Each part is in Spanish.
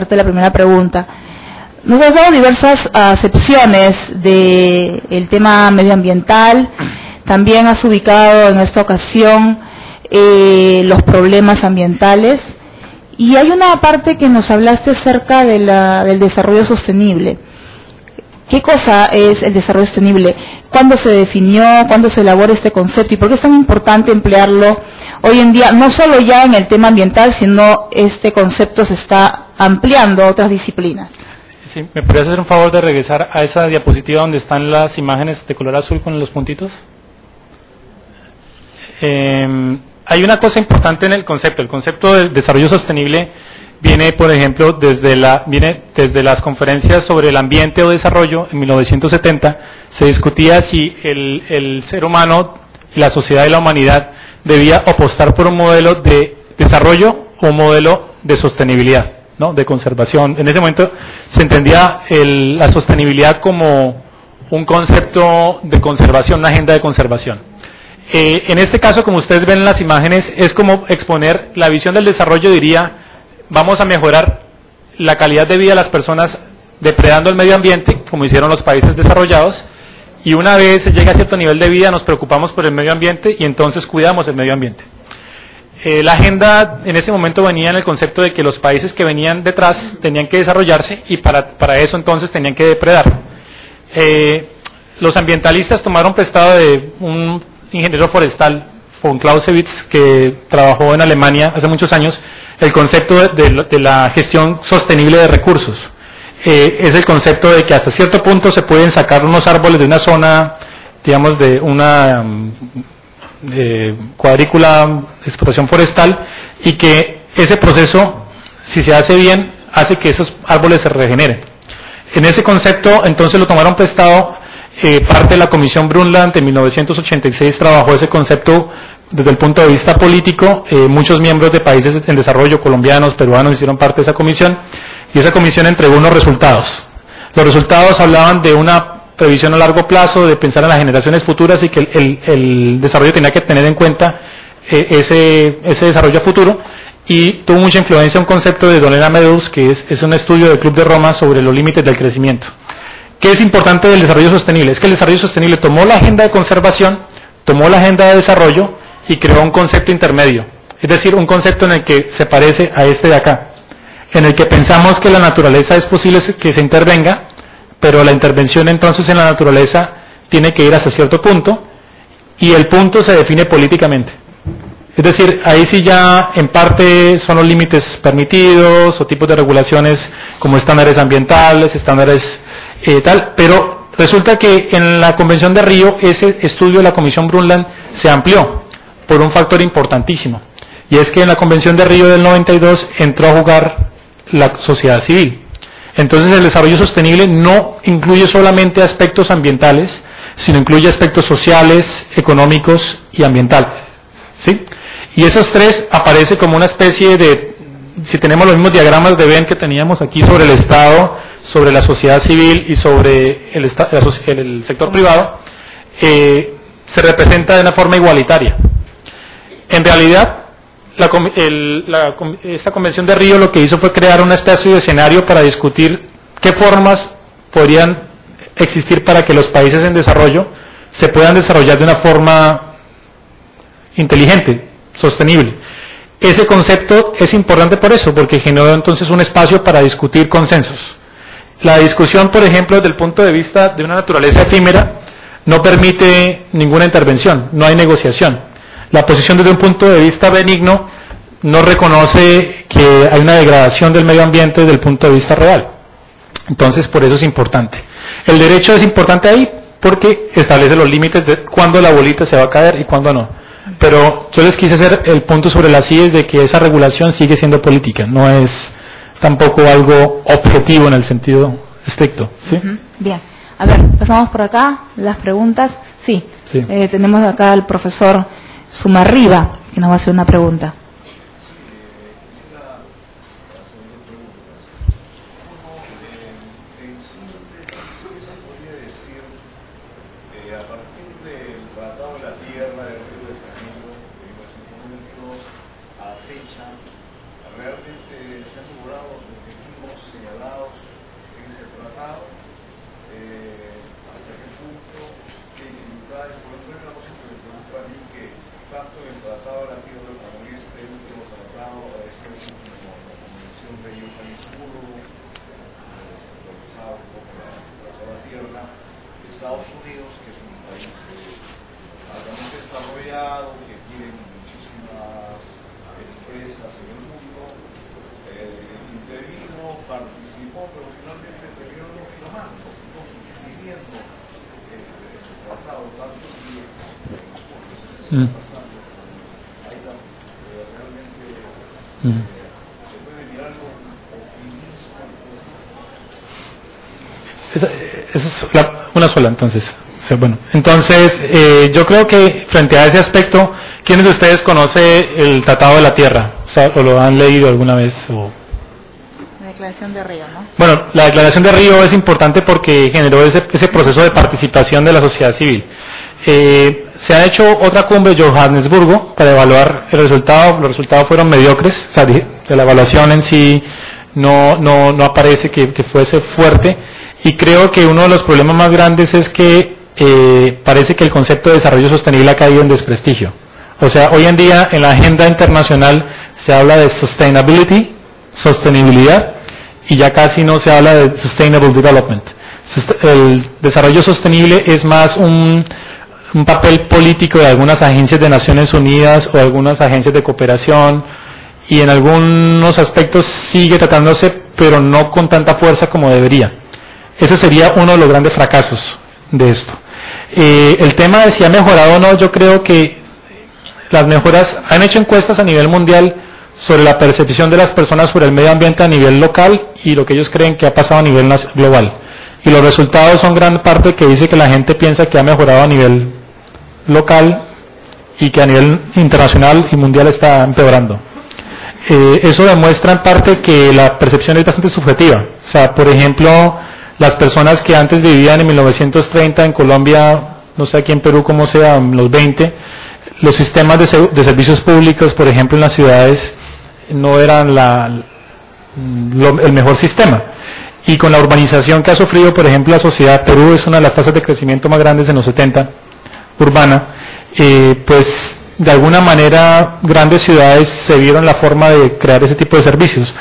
la primera pregunta. Nos has dado diversas acepciones del tema medioambiental, también has ubicado en esta ocasión los problemas ambientales, y hay una parte que nos hablaste acerca de del desarrollo sostenible. ¿Qué cosa es el desarrollo sostenible? ¿Cuándo se definió? ¿Cuándo se elabora este concepto? ¿Y por qué es tan importante emplearlo hoy en día? No solo ya en el tema ambiental, sino este concepto se está ampliando a otras disciplinas. Sí, ¿me podrías hacer un favor de regresar a esa diapositiva donde están las imágenes de color azul con los puntitos? Hay una cosa importante en el concepto del desarrollo sostenible viene, por ejemplo, desde las conferencias sobre el ambiente o desarrollo. En 1970 se discutía si el ser humano, la sociedad y la humanidad debía apostar por un modelo de desarrollo o un modelo de sostenibilidad, ¿no? De conservación. En ese momento se entendía la sostenibilidad como un concepto de conservación, una agenda de conservación. En este caso, como ustedes ven en las imágenes, es como exponer la visión del desarrollo, diría, vamos a mejorar la calidad de vida de las personas depredando el medio ambiente, como hicieron los países desarrollados, y una vez se llega a cierto nivel de vida nos preocupamos por el medio ambiente y entonces cuidamos el medio ambiente. La agenda en ese momento venía en el concepto de que los países que venían detrás tenían que desarrollarse y para eso entonces tenían que depredar. Los ambientalistas tomaron prestado de un ingeniero forestal, von Clausewitz, que trabajó en Alemania hace muchos años, el concepto de la gestión sostenible de recursos. Es el concepto de que hasta cierto punto se pueden sacar unos árboles de una zona, digamos, de una cuadrícula de explotación forestal, y que ese proceso, si se hace bien, hace que esos árboles se regeneren. En ese concepto, entonces, lo tomaron prestado. Parte de la Comisión Brundtland en 1986 trabajó ese concepto desde el punto de vista político. Muchos miembros de países en desarrollo, colombianos, peruanos, hicieron parte de esa comisión, y esa comisión entregó unos resultados. Los resultados hablaban de una previsión a largo plazo, de pensar en las generaciones futuras, y que el desarrollo tenía que tener en cuenta ese desarrollo futuro, y tuvo mucha influencia un concepto de Donella Meadows, que es un estudio del Club de Roma sobre los límites del crecimiento. ¿Qué es importante del desarrollo sostenible? Es que el desarrollo sostenible tomó la agenda de conservación, tomó la agenda de desarrollo y creó un concepto intermedio. Es decir, un concepto en el que se parece a este de acá, en el que pensamos que la naturaleza es posible que se intervenga, pero la intervención entonces en la naturaleza tiene que ir hasta cierto punto, y el punto se define políticamente. Es decir, ahí sí ya en parte son los límites permitidos o tipos de regulaciones como estándares ambientales, estándares tal, pero resulta que en la Convención de Río ese estudio de la Comisión Brundtland se amplió por un factor importantísimo, y es que en la Convención de Río del 92 entró a jugar la sociedad civil. Entonces el desarrollo sostenible no incluye solamente aspectos ambientales, sino incluye aspectos sociales, económicos y ambientales, ¿sí? Y esos tres aparece como una especie de, si tenemos los mismos diagramas de Venn que teníamos aquí sobre el Estado, sobre la sociedad civil y sobre el sector privado, se representa de una forma igualitaria. En realidad, esta Convención de Río lo que hizo fue crear una especie de escenario para discutir qué formas podrían existir para que los países en desarrollo se puedan desarrollar de una forma inteligente, sostenible. Ese concepto es importante por eso, porque generó entonces un espacio para discutir consensos. La discusión, por ejemplo, desde el punto de vista de una naturaleza efímera, no permite ninguna intervención, no hay negociación. La posición desde un punto de vista benigno no reconoce que hay una degradación del medio ambiente desde el punto de vista real. Entonces, por eso es importante. El derecho es importante ahí porque establece los límites de cuándo la bolita se va a caer y cuándo no. Pero yo les quise hacer el punto sobre las IES de que esa regulación sigue siendo política, no es tampoco algo objetivo en el sentido estricto, ¿sí? Bien, a ver, pasamos por acá, las preguntas. Sí, sí. Tenemos acá al profesor Sumarriba, que nos va a hacer una pregunta. Estados Unidos, que es un país altamente desarrollado, que tiene muchísimas empresas en el mundo, intervino, participó, pero finalmente terminó no firmando, no suscribiendo el tratado, tanto que está pasando con AIDA, realmente se puede mirar con optimismo. Esa es una sola, entonces. O sea, bueno, entonces, yo creo que frente a ese aspecto, ¿quiénes de ustedes conocen el Tratado de la Tierra? O sea, ¿o lo han leído alguna vez? La Declaración de Río, ¿no? Bueno, la Declaración de Río es importante porque generó ese proceso de participación de la sociedad civil. Se ha hecho otra cumbre en Johannesburgo para evaluar el resultado. Los resultados fueron mediocres, o sea, de la evaluación en sí no aparece que fuese fuerte. Y creo que uno de los problemas más grandes es que parece que el concepto de desarrollo sostenible ha caído en desprestigio. O sea, hoy en día en la agenda internacional se habla de sustainability, sostenibilidad, y ya casi no se habla de sustainable development. El desarrollo sostenible es más un papel político de algunas agencias de Naciones Unidas o algunas agencias de cooperación, y en algunos aspectos sigue tratándose, pero no con tanta fuerza como debería. Ese sería uno de los grandes fracasos de esto. El tema de si ha mejorado o no, yo creo que las mejoras, han hecho encuestas a nivel mundial sobre la percepción de las personas sobre el medio ambiente a nivel local y lo que ellos creen que ha pasado a nivel global. Y los resultados son gran parte que dice que la gente piensa que ha mejorado a nivel local y que a nivel internacional y mundial está empeorando. Eso demuestra en parte que la percepción es bastante subjetiva. O sea, por ejemplo, las personas que antes vivían en 1930 en Colombia, no sé aquí en Perú cómo sea, en los 20, los sistemas de servicios públicos, por ejemplo, en las ciudades, no eran el mejor sistema. Y con la urbanización que ha sufrido, por ejemplo, la sociedad, Perú es una de las tasas de crecimiento más grandes en los 70, urbana, pues de alguna manera grandes ciudades se vieron la forma de crear ese tipo de servicios.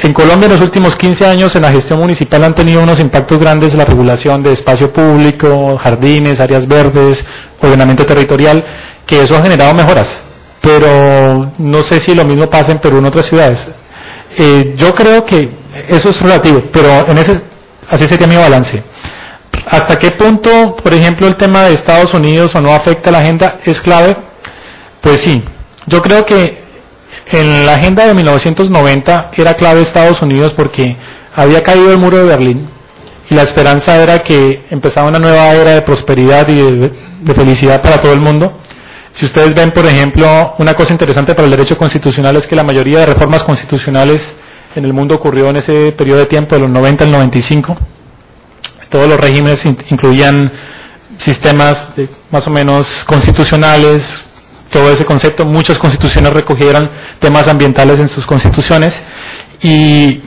En Colombia en los últimos 15 años en la gestión municipal han tenido unos impactos grandes la regulación de espacio público, jardines, áreas verdes, ordenamiento territorial, que eso ha generado mejoras, pero no sé si lo mismo pasa en Perú en otras ciudades. Yo creo que eso es relativo, pero así sería mi balance. ¿Hasta qué punto, por ejemplo, el tema de Estados Unidos o no afecta a la agenda es clave? Pues sí, yo creo que en la agenda de 1990 era clave Estados Unidos porque había caído el muro de Berlín y la esperanza era que empezaba una nueva era de prosperidad y de felicidad para todo el mundo. Si ustedes ven, por ejemplo, una cosa interesante para el derecho constitucional es que la mayoría de reformas constitucionales en el mundo ocurrió en ese periodo de tiempo de los 90 al 95. Todos los regímenes incluían sistemas más o menos constitucionales, todo ese concepto. Muchas constituciones recogieron temas ambientales en sus constituciones y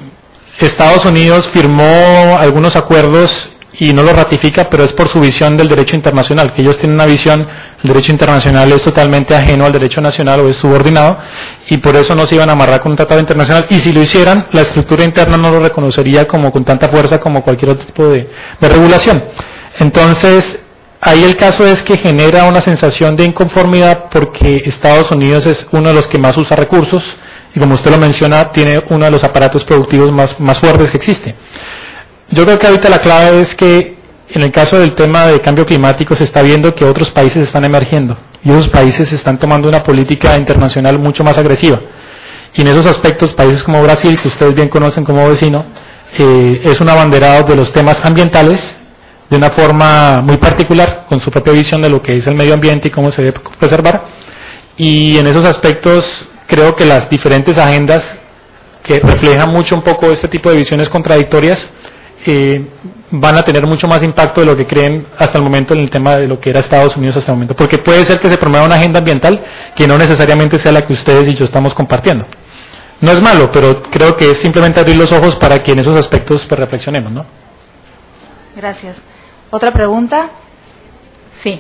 Estados Unidos firmó algunos acuerdos y no lo ratifica, pero es por su visión del derecho internacional, que ellos tienen una visión, el derecho internacional es totalmente ajeno al derecho nacional o es subordinado, y por eso no se iban a amarrar con un tratado internacional, y si lo hicieran, la estructura interna no lo reconocería como con tanta fuerza como cualquier otro tipo de regulación. Entonces, ahí el caso es que genera una sensación de inconformidad porque Estados Unidos es uno de los que más usa recursos, y como usted lo menciona, tiene uno de los aparatos productivos más fuertes que existe. Yo creo que ahorita la clave es que en el caso del tema de cambio climático se está viendo que otros países están emergiendo y esos países están tomando una política internacional mucho más agresiva. Y en esos aspectos, países como Brasil, que ustedes bien conocen como vecino, es un abanderado de los temas ambientales de una forma muy particular, con su propia visión de lo que es el medio ambiente y cómo se debe preservar. Y en esos aspectos creo que las diferentes agendas que reflejan mucho un poco este tipo de visiones contradictorias van a tener mucho más impacto de lo que creen hasta el momento en el tema de lo que era Estados Unidos hasta el momento, porque puede ser que se promueva una agenda ambiental que no necesariamente sea la que ustedes y yo estamos compartiendo. No es malo, pero creo que es simplemente abrir los ojos para que en esos aspectos pues, reflexionemos, ¿no? Gracias. ¿Otra pregunta? Sí.